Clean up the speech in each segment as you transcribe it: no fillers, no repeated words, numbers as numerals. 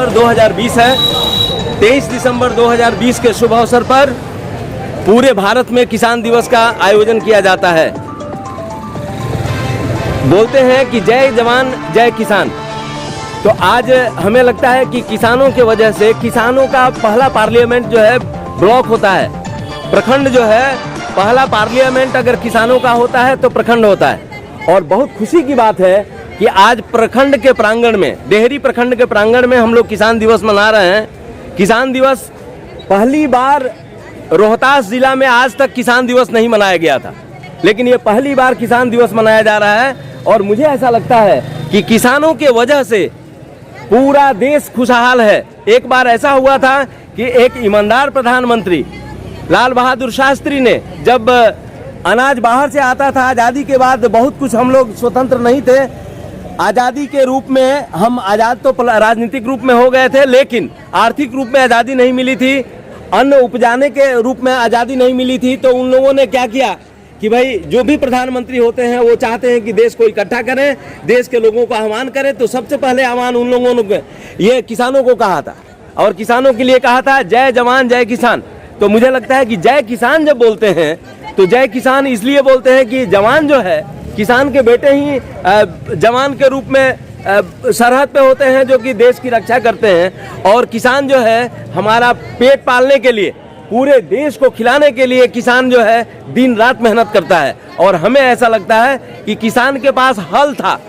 2020 है। 23 दिसंबर 2020 के शुभ अवसर पर पूरे भारत में किसान दिवस का आयोजन किया जाता है। बोलते हैं कि जय जवान जय किसान। तो आज हमें लगता है कि किसानों के वजह से किसानों का पहला पार्लियामेंट जो है ब्लॉक होता है। प्रखंड जो है, पहला पार्लियामेंट अगर किसानों का होता है तो प्रखंड होता है। और बहुत खुशी की बात है कि आज प्रखंड के प्रांगण में, डेहरी प्रखंड के प्रांगण में हम लोग किसान दिवस मना रहे हैं। किसान दिवस पहली बार रोहतास जिला में आज तक किसान दिवस नहीं मनाया गया था, लेकिन ये पहली बार किसान दिवस मनाया जा रहा है। और मुझे ऐसा लगता है कि किसानों के वजह से पूरा देश खुशहाल है। एक बार ऐसा हुआ था कि एक ईमानदार प्रधानमंत्री लाल बहादुर शास्त्री ने, जब अनाज बाहर से आता था आज़ादी के बाद, बहुत कुछ हम लोग स्वतंत्र नहीं थे, आज़ादी के रूप में हम आज़ाद तो राजनीतिक रूप में हो गए थे, लेकिन आर्थिक रूप में आज़ादी नहीं मिली थी, अन्न उपजाने के रूप में आज़ादी नहीं मिली थी। तो उन लोगों ने क्या किया कि भाई जो भी प्रधानमंत्री होते हैं वो चाहते हैं कि देश को इकट्ठा करें, देश के लोगों का आह्वान करें। तो सबसे पहले आह्वान उन लोगों ने ये किसानों को कहा था, और किसानों के लिए कहा था जय जवान जय किसान। तो मुझे लगता है कि जय किसान जब बोलते हैं तो जय किसान इसलिए बोलते हैं कि जवान जो है, किसान के बेटे ही जवान के रूप में सरहद पे होते हैं, जो कि देश की रक्षा करते हैं। और किसान जो है हमारा पेट पालने के लिए, पूरे देश को खिलाने के लिए किसान जो है दिन रात मेहनत करता है। और हमें ऐसा लगता है कि किसान के पास हल था।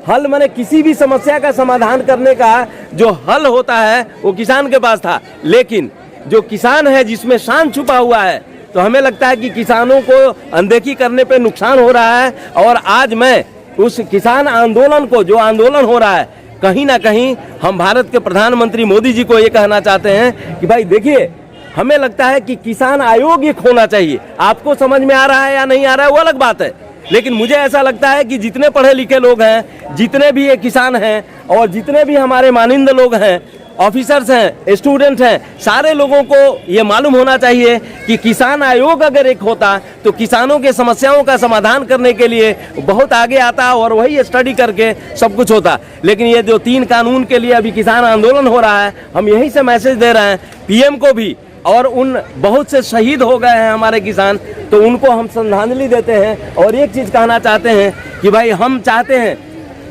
हल माने किसी भी समस्या का समाधान करने का जो हल होता है वो किसान के पास था। लेकिन जो किसान है जिसमें शान छुपा हुआ है, तो हमें लगता है कि किसानों को अनदेखी करने पे नुकसान हो रहा है। और आज मैं उस किसान आंदोलन को, जो आंदोलन हो रहा है, कहीं ना कहीं हम भारत के प्रधानमंत्री मोदी जी को ये कहना चाहते हैं कि भाई देखिए, हमें लगता है कि किसान आयोग एक होना चाहिए। आपको समझ में आ रहा है या नहीं आ रहा है वो अलग बात है, लेकिन मुझे ऐसा लगता है कि जितने पढ़े लिखे लोग हैं, जितने भी ये किसान हैं, और जितने भी हमारे मानिंद लोग हैं, ऑफिसर्स हैं, स्टूडेंट हैं, सारे लोगों को ये मालूम होना चाहिए कि किसान आयोग अगर एक होता तो किसानों के समस्याओं का समाधान करने के लिए बहुत आगे आता और वही स्टडी करके सब कुछ होता। लेकिन ये जो 3 कानून के लिए अभी किसान आंदोलन हो रहा है, हम यहीं से मैसेज दे रहे हैं पीएम को भी, और उन बहुत से शहीद हो गए हैं हमारे किसान, तो उनको हम श्रद्धांजलि देते हैं। और एक चीज़ कहना चाहते हैं कि भाई हम चाहते हैं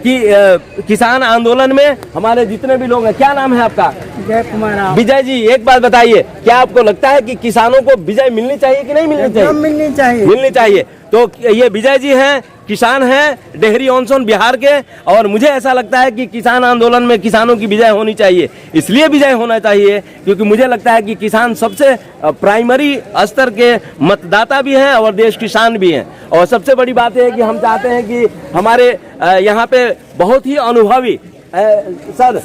कि किसान आंदोलन में हमारे जितने भी लोग हैं, क्या नाम है आपका? जय कुमार। विजय जी, एक बात बताइए, क्या आपको लगता है कि किसानों को विजय मिलनी चाहिए कि नहीं मिलनी चाहिए? मिलनी चाहिए। तो ये विजय जी हैं, किसान हैं, डेहरी ऑनसोन बिहार के। और मुझे ऐसा लगता है कि किसान आंदोलन में किसानों की विजय होनी चाहिए। इसलिए विजय होना चाहिए क्योंकि मुझे लगता है कि किसान सबसे प्राइमरी स्तर के मतदाता भी हैं और देश की शान भी हैं। और सबसे बड़ी बात है कि हम चाहते हैं कि हमारे यहाँ पे बहुत ही अनुभवी सर,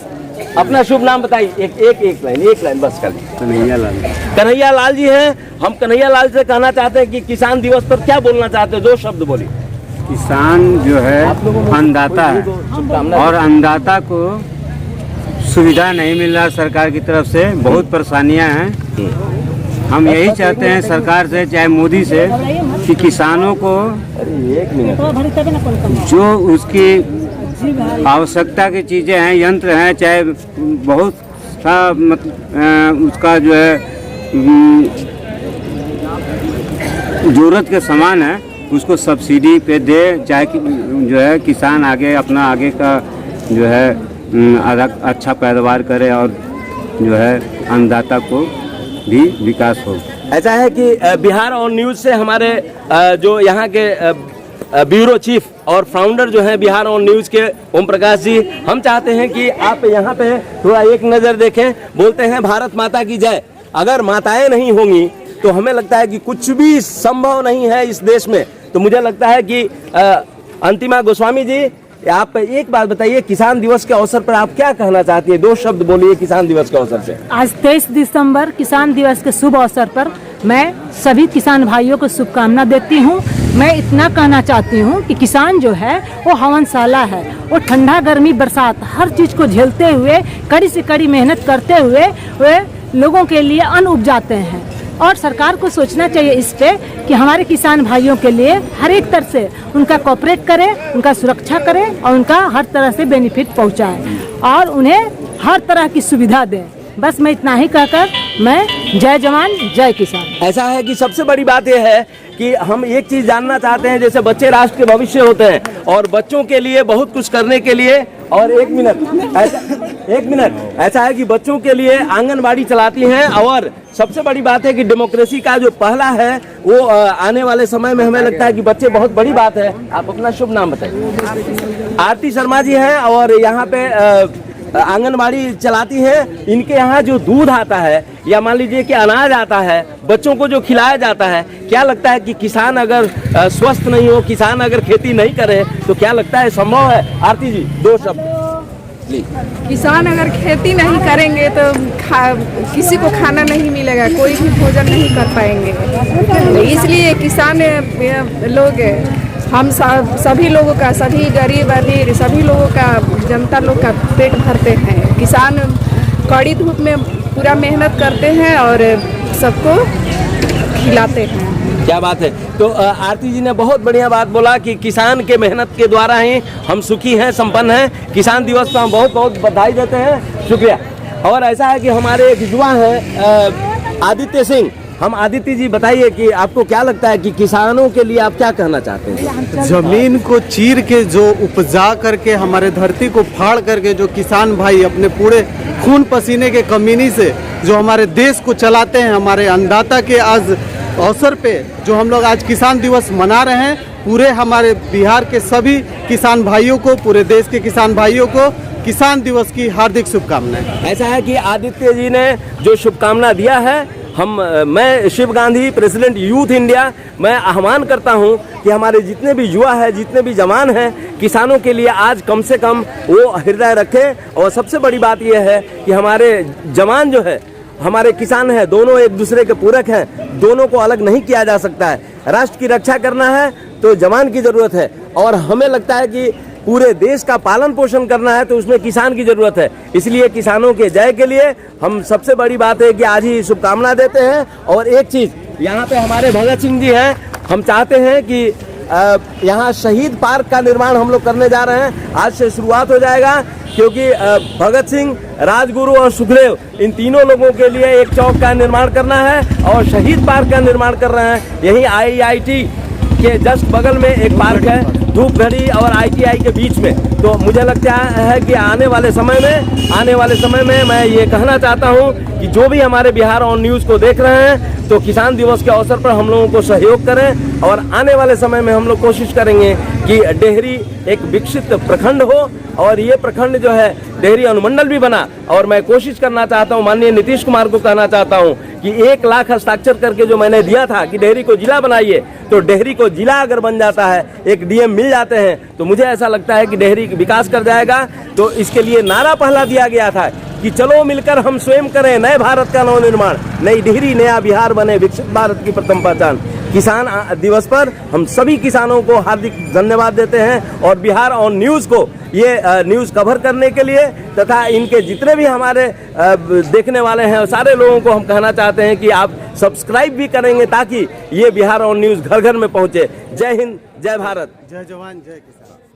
अपना शुभ नाम बताइए। एक लाइन बस कर। कन्हैया लाल जी हैं। हम कन्हैया लाल से कहना चाहते हैं कि किसान दिवस पर क्या बोलना चाहते हैं? 2 शब्द बोलिए। किसान जो है अन्नदाता है, और अन्नदाता को सुविधा नहीं मिल रहा सरकार की तरफ से, बहुत परेशानियां हैं। हम यही चाहते हैं सरकार से, चाहे मोदी से, कि किसानों को जो उसकी आवश्यकता की चीज़ें हैं, यंत्र हैं, चाहे बहुत सा उसका जो है ज़रूरत के सामान है, उसको सब्सिडी पे दे, चाहे कि जो है किसान आगे का जो है अच्छा पैदावार करे और जो है अन्नदाता को भी विकास हो। ऐसा है कि बिहार ऑन न्यूज़ से हमारे जो यहाँ के ब्यूरो चीफ और फाउंडर जो हैं बिहार ऑन न्यूज़ के ओम प्रकाश जी, हम चाहते हैं कि आप यहाँ पे थोड़ा एक नज़र देखें। बोलते हैं भारत माता की जय। अगर माताएं नहीं होंगी तो हमें लगता है कि कुछ भी संभव नहीं है इस देश में। तो मुझे लगता है कि अंतिमा गोस्वामी जी, आप एक बात बताइए, किसान दिवस के अवसर पर आप क्या कहना चाहती है? 2 शब्द बोलिए किसान दिवस के अवसर से। आज 23 दिसंबर किसान दिवस के शुभ अवसर पर मैं सभी किसान भाइयों को शुभकामना देती हूँ। मैं इतना कहना चाहती हूँ कि किसान जो है वो हवनशाला है। वो ठंडा गर्मी बरसात हर चीज़ को झेलते हुए, कड़ी से कड़ी मेहनत करते हुए वे लोगों के लिए अन्न उपजाते हैं। और सरकार को सोचना चाहिए इस पे कि हमारे किसान भाइयों के लिए हर एक तरह से उनका कोऑपरेट करे, उनका सुरक्षा करे और उनका हर तरह से बेनिफिट पहुंचाए और उन्हें हर तरह की सुविधा दें। बस मैं इतना ही कहकर मैं जय जवान जय किसान। ऐसा है कि सबसे बड़ी बात यह है कि हम एक चीज जानना चाहते हैं, जैसे बच्चे राष्ट्र के भविष्य होते हैं और बच्चों के लिए बहुत कुछ करने के लिए, और एक मिनट ऐसा है कि बच्चों के लिए आंगनबाड़ी चलाती हैं और सबसे बड़ी बात है कि डेमोक्रेसी का जो पहला है वो आने वाले समय में हमें लगता है कि बच्चे बहुत बड़ी बात है। आप अपना शुभ नाम बताइए। आरती शर्मा जी हैं और यहाँ पे आंगनबाड़ी चलाती हैं। इनके यहाँ जो दूध आता है या मान लीजिए कि अनाज आता है, बच्चों को जो खिलाया जाता है, क्या लगता है कि किसान अगर स्वस्थ नहीं हो, किसान अगर खेती नहीं करे तो क्या लगता है संभव है? आरती जी 2 शब्द। किसान अगर खेती नहीं करेंगे तो किसी को खाना नहीं मिलेगा, कोई भी भोजन नहीं कर पाएंगे। तो इसलिए किसान लोग हम सभी लोगों का, सभी गरीब अमीर सभी लोगों का, जनता लोग का पेट भरते हैं। किसान कड़ी धूप में पूरा मेहनत करते हैं और सबको खिलाते हैं। क्या बात है। तो आरती जी ने बहुत बढ़िया बात बोला कि किसान के मेहनत के द्वारा ही हम सुखी हैं, संपन्न हैं। किसान दिवस पर हम बहुत बहुत बधाई देते हैं, शुक्रिया। और ऐसा है कि हमारे एक युवा हैं आदित्य सिंह। हम आदित्य जी बताइए कि आपको क्या लगता है कि किसानों के लिए आप क्या कहना चाहते हैं? जमीन को चीर के जो उपजा करके, हमारे धरती को फाड़ करके जो किसान भाई अपने पूरे खून पसीने के कमीनी से जो हमारे देश को चलाते हैं, हमारे अन्नदाता के आज अवसर पे जो हम लोग आज किसान दिवस मना रहे हैं, पूरे हमारे बिहार के सभी किसान भाइयों को, पूरे देश के किसान भाइयों को किसान दिवस की हार्दिक शुभकामनाएं। ऐसा है कि आदित्य जी ने जो शुभकामना दिया है, मैं Shiv Gandhi, president youth India, मैं आह्वान करता हूं कि हमारे जितने भी युवा हैं, जितने भी जवान हैं, किसानों के लिए आज कम से कम वो हृदय रखें। और सबसे बड़ी बात यह है कि हमारे जवान जो है, हमारे किसान हैं, दोनों एक दूसरे के पूरक हैं, दोनों को अलग नहीं किया जा सकता है। राष्ट्र की रक्षा करना है तो जवान की जरूरत है और हमें लगता है कि पूरे देश का पालन पोषण करना है तो उसमें किसान की जरूरत है। इसलिए किसानों के जय के लिए हम सबसे बड़ी बात है कि आज ही शुभकामना देते हैं। और एक चीज, यहाँ पे हमारे भगत सिंह जी हैं, हम चाहते हैं कि यहाँ शहीद पार्क का निर्माण हम लोग करने जा रहे हैं। आज से शुरुआत हो जाएगा क्योंकि भगत सिंह, राजगुरु और सुखदेव, इन तीनों लोगों के लिए एक चौक का निर्माण करना है और शहीद पार्क का निर्माण कर रहे हैं। यही IIT के जस्ट बगल में एक पार्क है, धूपगढ़ी और ITI के बीच में। तो मुझे लगता है कि आने वाले समय में मैं ये कहना चाहता हूँ कि जो भी हमारे बिहार ऑन न्यूज़ को देख रहे हैं तो किसान दिवस के अवसर पर हम लोगों को सहयोग करें और आने वाले समय में हम लोग कोशिश करेंगे कि डेहरी एक विकसित प्रखंड हो और ये प्रखंड जो है डेहरी अनुमंडल भी बना। और मैं कोशिश करना चाहता हूँ, माननीय नीतीश कुमार को कहना चाहता हूँ कि 1 लाख हस्ताक्षर करके जो मैंने दिया था कि डेहरी को जिला बनाइए, तो डेहरी को जिला अगर बन जाता है, एक DM मिल जाते हैं, तो मुझे ऐसा लगता है कि डेहरी विकास कर जाएगा। तो इसके लिए नारा पहला दिया गया था कि चलो मिलकर हम स्वयं करें नए भारत का नवनिर्माण, नई डेहरी नया बिहार बने, विकसित भारत की प्रथम पहचान। किसान दिवस पर हम सभी किसानों को हार्दिक धन्यवाद देते हैं और बिहार ऑन न्यूज़ को ये न्यूज़ कवर करने के लिए तथा इनके जितने भी हमारे देखने वाले हैं सारे लोगों को हम कहना चाहते हैं कि आप सब्सक्राइब भी करेंगे ताकि ये बिहार ऑन न्यूज़ घर घर में पहुँचे। जय हिंद, जय भारत, जय जवान जय किसान।